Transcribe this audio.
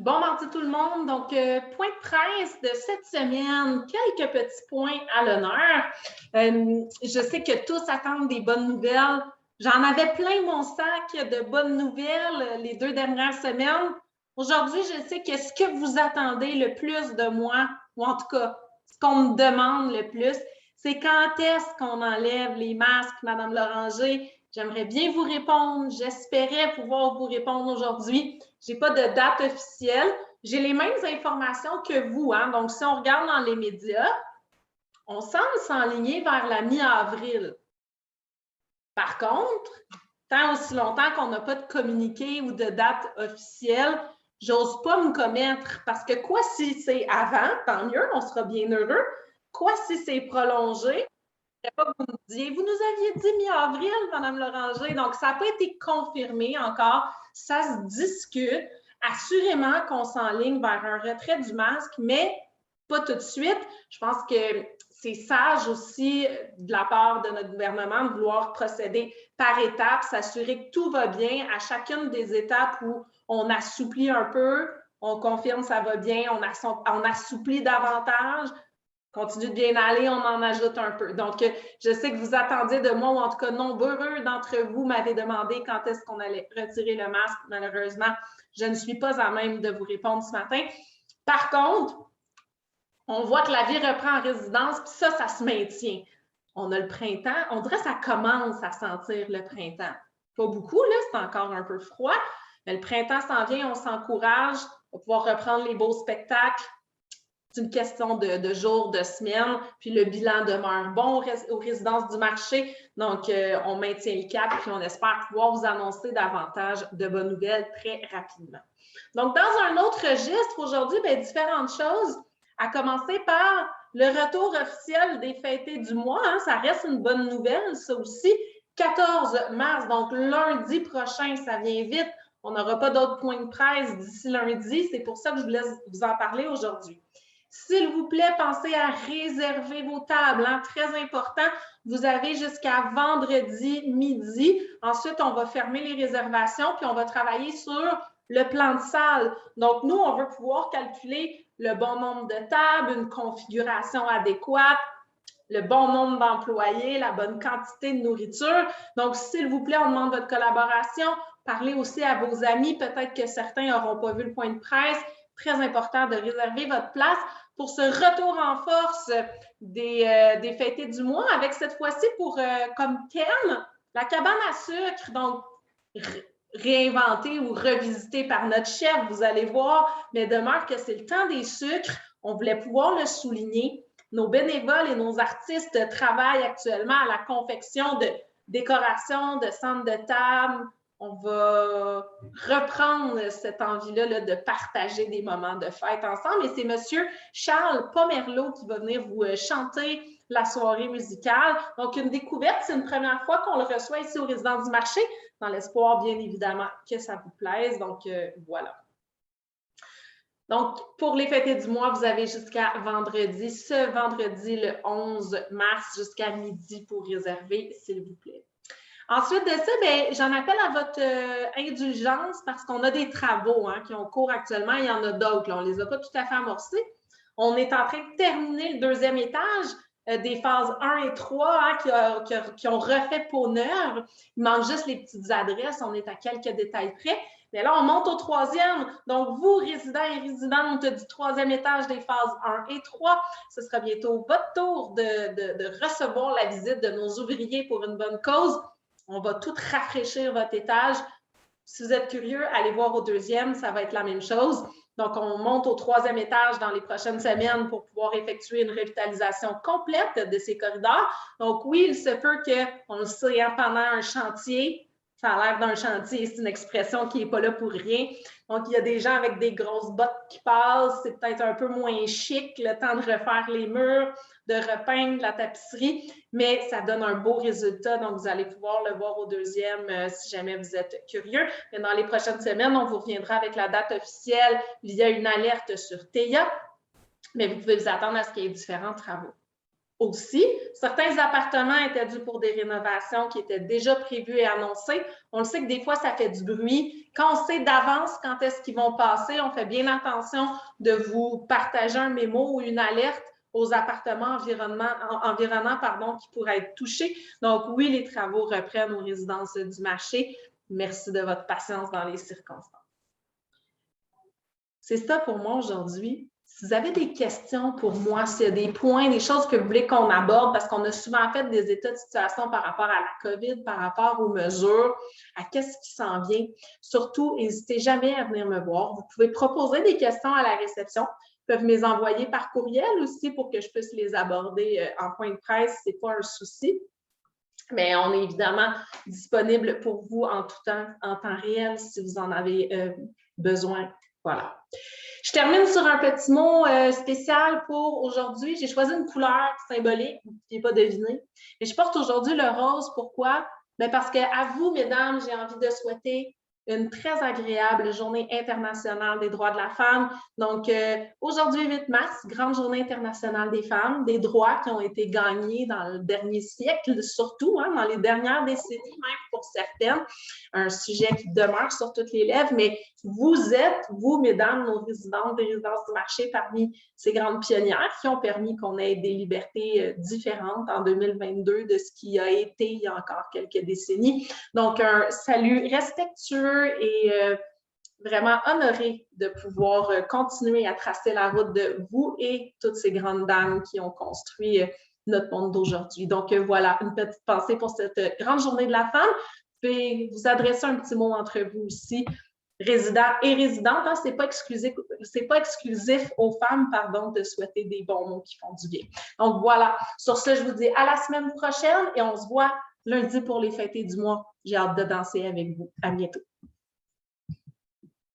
Bon mardi tout le monde. Donc, point de presse de cette semaine, quelques petits points à l'honneur. Je sais que tous attendent des bonnes nouvelles. J'en avais plein mon sac de bonnes nouvelles les 2 dernières semaines. Aujourd'hui, je sais que ce que vous attendez le plus de moi, ou en tout cas, ce qu'on me demande le plus, c'est quand est-ce qu'on enlève les masques, Madame Loranger? J'aimerais bien vous répondre. J'espérais pouvoir vous répondre aujourd'hui. Je n'ai pas de date officielle. J'ai les mêmes informations que vous. Hein? Donc, si on regarde dans les médias, on semble s'enligner vers la mi-avril. Par contre, tant aussi longtemps qu'on n'a pas de communiqué ou de date officielle, j'ose pas me commettre parce que quoi si c'est avant, tant mieux, on sera bien heureux. Quoi si c'est prolongé? Pas que vous me disiez, vous nous aviez dit mi-avril, Mme Loranger, donc ça n'a pas été confirmé encore, ça se discute. Assurément qu'on s'enligne vers un retrait du masque, mais pas tout de suite. Je pense que c'est sage aussi de la part de notre gouvernement de vouloir procéder par étapes, s'assurer que tout va bien à chacune des étapes où on assouplit un peu, on confirme ça va bien, on assouplit davantage, continue de bien aller, on en ajoute un peu. Donc, je sais que vous attendiez de moi, ou en tout cas, nombreux d'entre vous m'avaient demandé quand est-ce qu'on allait retirer le masque. Malheureusement, je ne suis pas à même de vous répondre ce matin. Par contre, on voit que la vie reprend en résidence, puis ça se maintient. On a le printemps, on dirait que ça commence à sentir le printemps. Pas beaucoup, là, c'est encore un peu froid, mais le printemps s'en vient, on s'encourage, on va pouvoir reprendre les beaux spectacles. C'est une question de jours, de semaines, puis le bilan demeure bon aux résidences du marché. Donc, on maintient le cap, puis on espère pouvoir vous annoncer davantage de bonnes nouvelles très rapidement. Donc, dans un autre registre, aujourd'hui, différentes choses, à commencer par le retour officiel des fêtés du mois. Hein, ça reste une bonne nouvelle, ça aussi. 14 mars, donc lundi prochain, ça vient vite. On n'aura pas d'autres points de presse d'ici lundi. C'est pour ça que je vous laisse vous en parler aujourd'hui. S'il vous plaît, pensez à réserver vos tables. Hein? Très important. Vous avez jusqu'à vendredi midi. Ensuite, on va fermer les réservations, puis on va travailler sur le plan de salle. Donc, nous, on veut pouvoir calculer le bon nombre de tables, une configuration adéquate, le bon nombre d'employés, la bonne quantité de nourriture. Donc, s'il vous plaît, on demande votre collaboration. Parlez aussi à vos amis. Peut-être que certains n'auront pas vu le point de presse. Très important de réserver votre place pour ce retour en force des fêtés du mois, avec cette fois-ci pour comme thème la cabane à sucre. Donc, réinventée ou revisitée par notre chef, vous allez voir, mais demeure que c'est le temps des sucres. On voulait pouvoir le souligner. Nos bénévoles et nos artistes travaillent actuellement à la confection de décorations, de centres de table. On va reprendre cette envie-là de partager des moments de fête ensemble. Et c'est M. Charles Pomerleau qui va venir vous chanter la soirée musicale. Donc, une découverte, c'est une première fois qu'on le reçoit ici au Résidence du Marché, dans l'espoir, bien évidemment, que ça vous plaise. Donc, voilà. Donc, pour les fêtés du mois, vous avez jusqu'à vendredi, ce vendredi, le 11 mars, jusqu'à midi pour réserver, s'il vous plaît. Ensuite de ça, j'en appelle à votre indulgence parce qu'on a des travaux qui ont cours actuellement. Il y en a d'autres. On ne les a pas tout à fait amorcés. On est en train de terminer le 2e étage des phases 1 et 3 qui ont refait peau neuve. Il manque juste les petites adresses. On est à quelques détails près. Mais là, on monte au 3e. Donc, vous, résidents et résidentes du 3e étage des phases 1 et 3, ce sera bientôt votre tour de recevoir la visite de nos ouvriers pour une bonne cause. On va tout rafraîchir votre étage. Si vous êtes curieux, allez voir au 2e, ça va être la même chose. Donc, on monte au 3e étage dans les prochaines semaines pour pouvoir effectuer une revitalisation complète de ces corridors. Donc, oui, il se peut qu'on le sait pendant un chantier. Ça a l'air d'un chantier, c'est une expression qui n'est pas là pour rien. Donc, il y a des gens avec des grosses bottes qui passent. C'est peut-être un peu moins chic, le temps de refaire les murs, de repeindre la tapisserie, mais ça donne un beau résultat. Donc, vous allez pouvoir le voir au 2e si jamais vous êtes curieux. Mais dans les prochaines semaines, on vous reviendra avec la date officielle via une alerte sur TEIA. Mais vous pouvez vous attendre à ce qu'il y ait différents travaux. aussi. Certains appartements étaient dus pour des rénovations qui étaient déjà prévues et annoncées. On le sait que des fois, ça fait du bruit. Quand on sait d'avance quand est-ce qu'ils vont passer, on fait bien attention de vous partager un mémo ou une alerte aux appartements environnants qui pourraient être touchés. Donc, oui, les travaux reprennent aux résidences du marché. Merci de votre patience dans les circonstances. C'est ça pour moi aujourd'hui. Si vous avez des questions pour moi, s'il y a des points, des choses que vous voulez qu'on aborde, parce qu'on a souvent fait des états de situation par rapport à la COVID, par rapport aux mesures, à qu'est-ce qui s'en vient, surtout, n'hésitez jamais à venir me voir. Vous pouvez proposer des questions à la réception. Ils peuvent me les envoyer par courriel aussi pour que je puisse les aborder en point de presse. Ce n'est pas un souci. Mais on est évidemment disponible pour vous en tout temps, en temps réel, si vous en avez besoin. Voilà. Je termine sur un petit mot spécial pour aujourd'hui. J'ai choisi une couleur symbolique, vous ne pouvez pas deviner. Mais je porte aujourd'hui le rose. Pourquoi? Bien parce qu'à vous, mesdames, j'ai envie de souhaiter une très agréable journée internationale des droits de la femme. Donc, aujourd'hui, 8 mars, grande journée internationale des femmes, des droits qui ont été gagnés dans le dernier siècle, surtout, hein, dans les dernières décennies, même pour certaines. Un sujet qui demeure sur toutes les lèvres, mais vous êtes, vous, mesdames, nos résidentes des résidences du marché, parmi ces grandes pionnières qui ont permis qu'on ait des libertés différentes en 2022 de ce qui a été il y a encore quelques décennies. Donc, un salut respectueux et vraiment honoré de pouvoir continuer à tracer la route de vous et toutes ces grandes dames qui ont construit notre monde d'aujourd'hui. Donc, voilà, une petite pensée pour cette grande journée de la femme. Vous pouvez vous adresser un petit mot entre vous aussi, résidents et résidentes. Hein, c'est pas exclusif aux femmes, pardon, de souhaiter des bons mots qui font du bien. Donc, voilà. Sur ce, je vous dis à la semaine prochaine et on se voit lundi pour les fêtés du mois. J'ai hâte de danser avec vous. À bientôt.